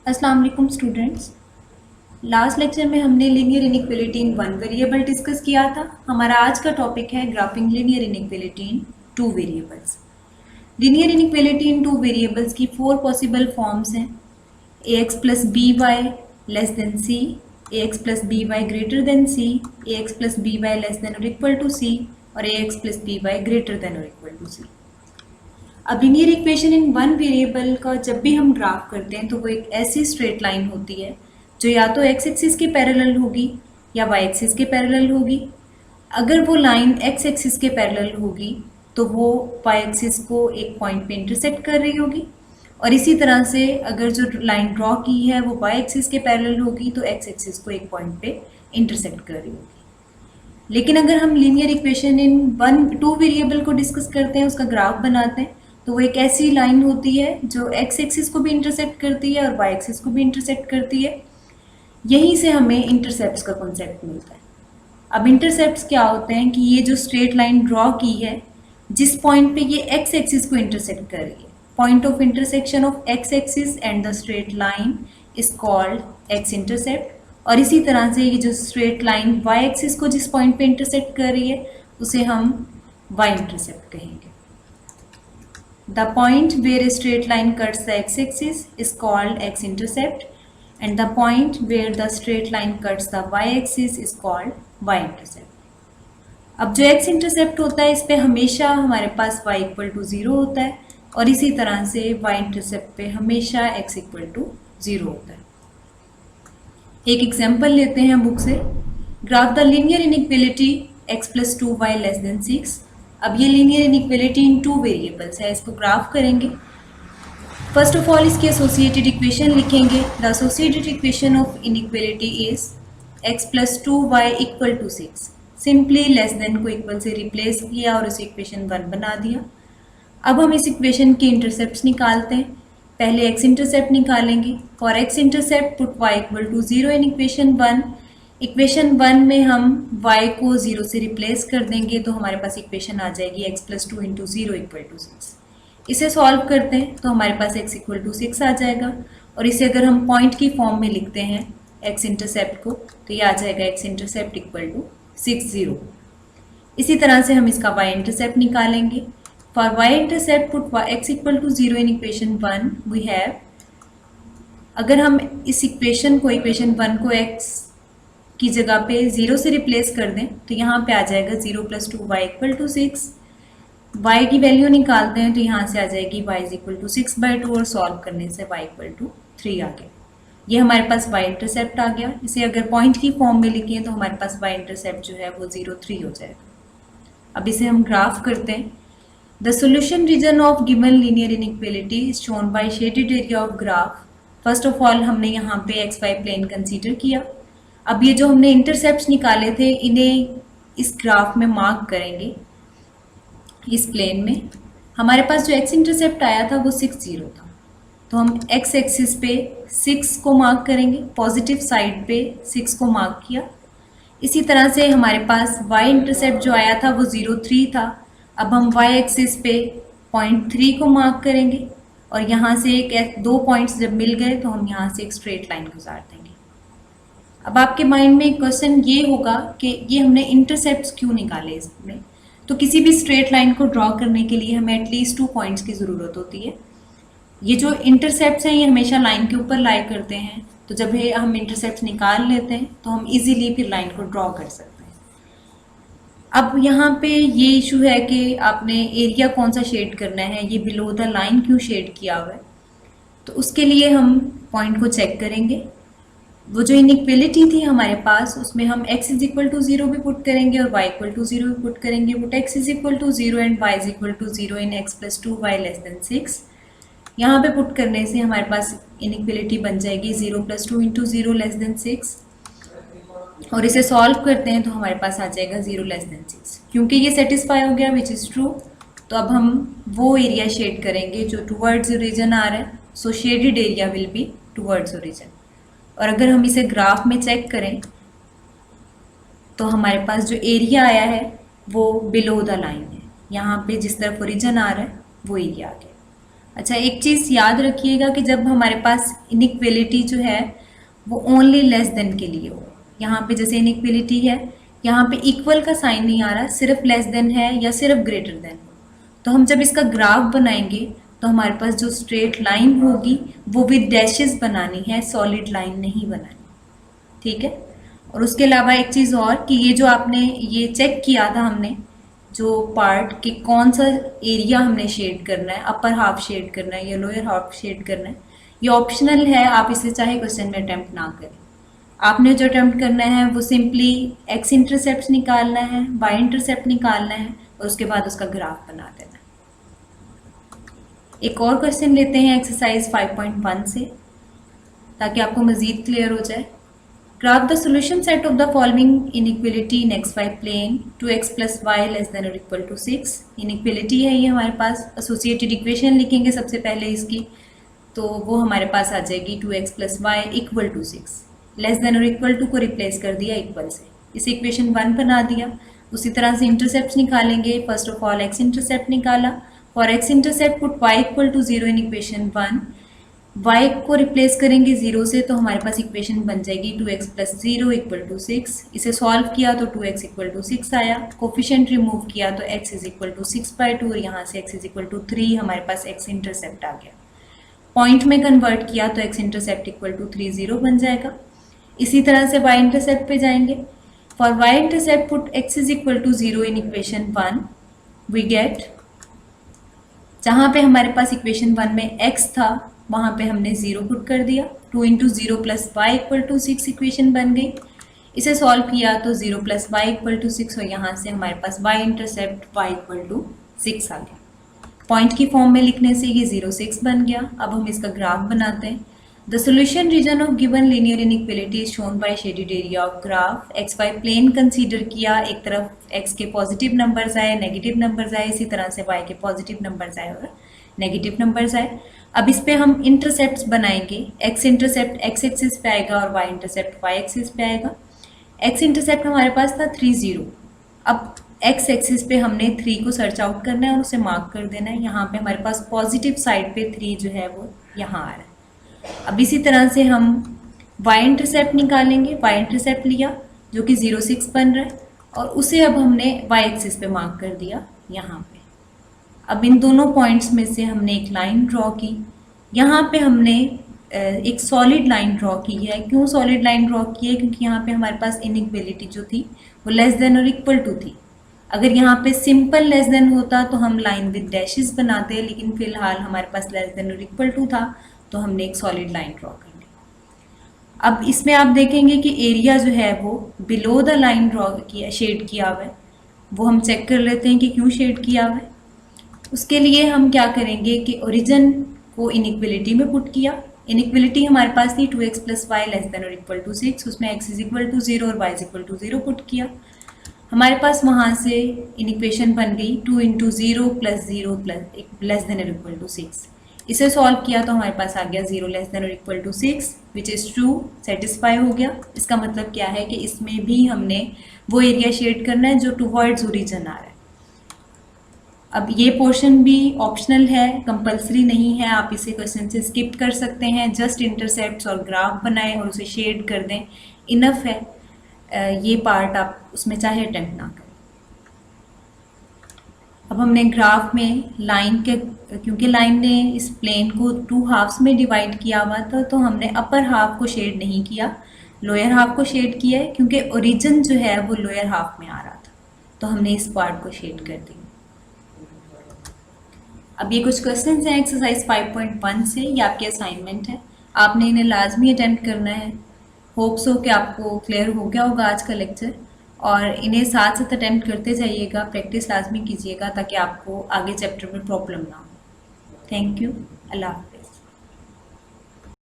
अस्सलाम वालेकुम students. Last lecture में हमने linear inequality in one variable discuss किया था। हमारा आज का टॉपिक है graphing linear inequality in two variables. Linear inequality in two variables की फोर पॉसिबल फॉर्म्स हैं। ax plus B Y less than C, ax plus B Y greater than C, ax plus B Y less than और equal to C और ax plus B Y greater than और equal to C. अब linear equation in one variable का जब भी हम graph करते हैं तो वो एक ऐसी स्ट्रेट लाइन होती है जो या तो एक्स एक्सिस के पैरेलल होगी या वाई एक्सिस के पैरेलल होगी। अगर वो लाइन एक्स एक्सिस के पैरेलल होगी तो वो वाई एक्सिस को एक पॉइंट पे इंटरसेक्ट कर रही होगी, और इसी तरह से अगर जो लाइन ड्रॉ की है वो वाई एक्सिस के पैरेलल होगी तो एक्स एक्सिस को एक पॉइंट पे इंटरसेक्ट कर रही होगी। लेकिन अगर हम linear equation in two variable को डिस्कस करते हैं, उसका ग्राफ बनाते हैं, तो वो एक ऐसी लाइन होती है जो एक्स एक्सिस को भी इंटरसेक्ट करती है और वाई एक्सिस को भी इंटरसेक्ट करती है। यहीं से हमें इंटरसेप्ट्स का कॉन्सेप्ट मिलता है। अब इंटरसेप्ट्स क्या होते हैं कि ये जो स्ट्रेट लाइन ड्रॉ की है, जिस पॉइंट पे ये एक्स एक्सिस को इंटरसेक्ट कर रही है, point of intersection of x axis and the straight line is called x intercept. और इसी तरह से ये जो स्ट्रेट लाइन वाई एक्सिस को जिस पॉइंट पे इंटरसेक्ट कर रही है उसे हम वाई इंटरसेप्ट कहेंगे। The point where a straight line cuts the x-axis is called x-intercept, and the point where the straight line cuts the y-axis is called y-intercept. अब जो x-intercept होता है इस पे हमेशा हमारे पास y इक्वल टू 0 होता है, और इसी तरह से y-intercept पे हमेशा x इक्वल टू 0 होता है। एक एग्जाम्पल लेते हैं बुक से। Graph the linear inequality x plus 2y less than 6। अब ये linear inequality in two variables है, इसको ग्राफ करेंगे। फर्स्ट ऑफ ऑल इसकी एसोसिएटेड इक्वेशन लिखेंगे। The associated equation of inequality is x plus 2y equal to 6। Simply less than को equal से replace किया और उसे इक्वेशन 1 बना दिया। अब हम इस इक्वेशन के इंटरसेप्ट्स निकालते हैं। पहले x इंटरसेप्ट निकालेंगे। For x intercept put y equal to 0 in equation 1। Equation 1 में हम y को 0 से रिप्लेस कर देंगे तो हमारे पास इक्वेशन आ जाएगी x plus 2 into 0 equal to 6। इसे सॉल्व करते हैं तो हमारे पास x इक्वल टू 6 आ जाएगा, और इसे अगर हम पॉइंट की फॉर्म में लिखते हैं x इंटरसेप्ट को तो ये आ जाएगा x इंटरसेप्ट इक्वल टू 6 0। इसी तरह से हम इसका y इंटरसेप्ट निकालेंगे। For y intercept put x equal to 0 in equation 1 we have, अगर हम इस इक्वेशन को इक्वेशन 1 को x की जगह पे 0 से रिप्लेस कर दें तो यहाँ पे आ जाएगा 0 plus 2y equal to 6। y की वैल्यू निकालते हैं तो यहाँ से आ जाएगी y इज इक्वल टू 6/2, और सॉल्व करने से y इक्वल टू 3 आ गया। ये हमारे पास y इंटरसेप्ट आ गया। इसे अगर पॉइंट की फॉर्म में लिखें तो हमारे पास y इंटरसेप्ट जो है वो 0 3 हो जाएगा। अब इसे हम ग्राफ करते हैं। The solution region of given linear inequality is shown by shaded area of graph. First of all हमने यहाँ पे xy प्लेन कंसीडर किया। अब ये जो हमने इंटरसेप्ट्स निकाले थे इन्हें इस ग्राफ में मार्क करेंगे। इस प्लेन में हमारे पास जो x इंटरसेप्ट आया था वो 6 0 था, तो हम x एक्सिस पे 6 को मार्क करेंगे, पॉजिटिव साइड पे 6 को मार्क किया। इसी तरह से हमारे पास y इंटरसेप्ट जो आया था वो 0 3 था। अब हम y एक्सिस पे 0.3 को मार्क करेंगे, और यहाँ से दो पॉइंट्स जब मिल गए तो हम यहाँ से एक स्ट्रेट लाइन गुजार देंगे। अब आपके माइंड में एक क्वेश्चन ये होगा कि ये हमने इंटरसेप्ट्स क्यों निकाले इसमें। तो किसी भी स्ट्रेट लाइन को ड्रॉ करने के लिए हमें एटलीस्ट 2 पॉइंट्स की ज़रूरत होती है। ये जो इंटरसेप्ट्स हैं ये हमेशा लाइन के ऊपर लाई करते हैं, तो जब हम इंटरसेप्ट्स निकाल लेते हैं तो हम इजीली फिर लाइन को ड्रॉ कर सकते हैं। अब यहाँ पे ये इशू है कि आपने एरिया कौन सा शेड करना है, ये बिलो द लाइन क्यों शेड किया हुआ है। तो उसके लिए हम पॉइंट को चेक करेंगे। वो जो इनइक्वालिटी थी हमारे पास उसमें हम x इज इक्वल टू 0 भी पुट करेंगे और y इक्वल टू 0 भी पुट करेंगे। Put x is equal to 0 and y is equal to 0 in x plus 2y less than 6। यहाँ पे पुट करने से हमारे पास इनइक्वालिटी बन जाएगी 0 प्लस 2 इंटू 0 लेस देन 6, और इसे सॉल्व करते हैं तो हमारे पास आ जाएगा 0 लेस देन 6। क्योंकि ये सेटिस्फाई हो गया विच इज़ ट्रू, तो अब हम वो एरिया शेड करेंगे जो टूवर्ड्स ओरिजिन आ रहा है। So shaded area will be towards origin. और अगर हम इसे ग्राफ में चेक करें तो हमारे पास जो एरिया आया है वो बिलो द लाइन है। यहाँ पे जिस तरफ ओरिजिन आ रहा है वो एरिया आ गया। अच्छा, एक चीज़ याद रखिएगा कि जब हमारे पास इनइक्वलिटी जो है वो ओनली लेस देन के लिए हो, यहाँ पे जैसे इनइक्वलिटी है, यहाँ पे इक्वल का साइन नहीं आ रहा, सिर्फ लेस देन है या सिर्फ ग्रेटर देन हो, तो हम जब इसका ग्राफ बनाएंगे तो हमारे पास जो स्ट्रेट लाइन होगी वो विद डैशेस बनानी है, सॉलिड लाइन नहीं बनानी, ठीक है। और उसके अलावा एक चीज़ और कि ये जो आपने ये चेक किया था हमने, जो पार्ट कि कौन सा एरिया हमने शेड करना है, अपर हाफ शेड करना है या लोअर हाफ शेड करना है, ये ऑप्शनल है, आप इसे चाहे क्वेश्चन में अटेम्प्ट ना करें। आपने जो अटेम्प्ट करना है वो सिंपली एक्स इंटरसेप्ट निकालना है, वाई इंटरसेप्ट निकालना है और उसके बाद उसका ग्राफ बना देना है। एक और क्वेश्चन लेते हैं एक्सरसाइज 5.1 से, ताकि आपको मज़ीद क्लियर हो जाए। Graph the solution set of the following inequality in X Y plane 2x + y <= 6। Inequality है ये हमारे पास, एसोसिएटेड इक्वेशन लिखेंगे सबसे पहले इसकी, तो वो हमारे पास आ जाएगी 2x + y = 6। <= को रिप्लेस कर दिया इक्वल से, इस इक्वेशन 1 बना दिया। उसी तरह से इंटरसेप्ट निकालेंगे, first of all X intercept निकाला, for X intercept put y = 0 in equation 1, y को रिप्लेस करेंगे 0 से तो हमारे पास इक्वेशन बन जाएगी 2x + 0 = 6। इसे सॉल्व किया तो 2x = 6 आया, कोफिशिएंट रिमूव किया तो x = 6/2 और यहाँ से x = 3, हमारे पास x इंटरसेप्ट आ गया। पॉइंट में कन्वर्ट किया तो x इंटरसेप्ट = 3 0 बन जाएगा। इसी तरह से y इंटरसेप्ट पे जाएंगे, for y intercept put x = 0 in equation 1, we get, जहाँ पे हमारे पास इक्वेशन 1 में x था वहाँ पे हमने 0 पुट कर दिया, 2 × 0 + y = 6 इक्वेशन बन गई। इसे सॉल्व किया तो 0 + y = 6 और यहाँ से हमारे पास y इंटरसेप्ट y = 6 आ गया। पॉइंट की फॉर्म में लिखने से ये 0 6 बन गया। अब हम इसका ग्राफ बनाते हैं। The solution region of given linear inequality is shown by shaded area of graph. X Y plane consider किया, एक तरफ x के पॉजिटिव नंबर्स आए, नेगेटिव नंबर्स आए, इसी तरह से y के पॉजिटिव नंबर्स आए और नेगेटिव नंबर्स आए। अब इस पे हम इंटरसेप्ट्स बनाएंगे, x इंटरसेप्ट x एक्सिस पे आएगा और y इंटरसेप्ट y एक्सिस पे आएगा। x इंटरसेप्ट हमारे पास था 3 0, अब x एक्सिस पे हमने 3 को सर्च आउट करना है और उसे मार्क कर देना है। यहाँ पे हमारे पास पॉजिटिव साइड पे 3 जो है वो यहाँ आ रहा है। अब इसी तरह से हम y इंटरसेप्ट निकालेंगे, y इंटरसेप्ट लिया जो कि 0 6 बन रहा है और उसे अब हमने y एक्सिस पे मार्क कर दिया यहाँ पे। अब इन दोनों पॉइंट्स में से हमने एक लाइन ड्रॉ की, यहाँ पे हमने एक सॉलिड लाइन ड्रॉ की है। क्यों सॉलिड लाइन ड्रॉ की है? क्योंकि यहाँ पे हमारे पास इनइक्वलिटी जो थी वो लेस देन और इक्वल टू थी। अगर यहाँ पे सिंपल लेस देन होता तो हम लाइन विद डैशेस बनाते, लेकिन फिलहाल हमारे पास लेस देन और इक्वल टू था तो हमने एक सॉलिड लाइन ड्रॉ कर ली। अब इसमें आप देखेंगे कि एरिया जो है वो बिलो द लाइन ड्रॉ किया, शेड किया हुआ है। वो हम चेक कर लेते हैं कि क्यों शेड किया हुआ है। उसके लिए हम क्या करेंगे कि ओरिजिन को इनइक्वलिटी में पुट किया। इनइक्वलिटी हमारे पास थी 2x + y <= 6, उसमें x = 0 और y = 0 पुट किया। हमारे पास वहाँ से इनइक्वेशन बन गई 2 × 0 + 0 <= 6। इसे सॉल्व किया तो हमारे पास आ गया 0 <= 6 विच इज़ ट्रू, सेटिस्फाई हो गया। इसका मतलब क्या है कि इसमें भी हमने वो एरिया शेड करना है जो टुवर्ड्स ओरिजिन आ रहा है। अब ये पोर्शन भी ऑप्शनल है, कंपलसरी नहीं है, आप इसे क्वेश्चन से स्किप कर सकते हैं। जस्ट इंटरसेप्ट्स और ग्राफ बनाएं और उसे शेड कर दें, इनफ है। ये पार्ट आप उसमें चाहे अटेम्प्ट ना करें। अब हमने ग्राफ में लाइन के, क्योंकि लाइन ने इस प्लेन को 2 हाफ्स में डिवाइड किया हुआ था तो हमने अपर हाफ को शेड नहीं किया, लोअर हाफ को शेड किया है, क्योंकि ओरिजिन जो है वो लोअर हाफ में आ रहा था तो हमने इस पार्ट को शेड कर दिया। अब ये कुछ क्वेश्चंस हैं एक्सरसाइज 5.1 से, ये आपके असाइनमेंट है, आपने इन्हें लाजमी अटेम्प्ट करना है। होप्स हो कि आपको क्लियर हो गया होगा आज का लेक्चर, और इन्हें साथ साथ अटेम्प्ट करते जाइएगा, प्रैक्टिस लाजमी कीजिएगा ताकि आपको आगे चैप्टर में प्रॉब्लम ना हो। थैंक यू, अल्लाह हाफ़िज़।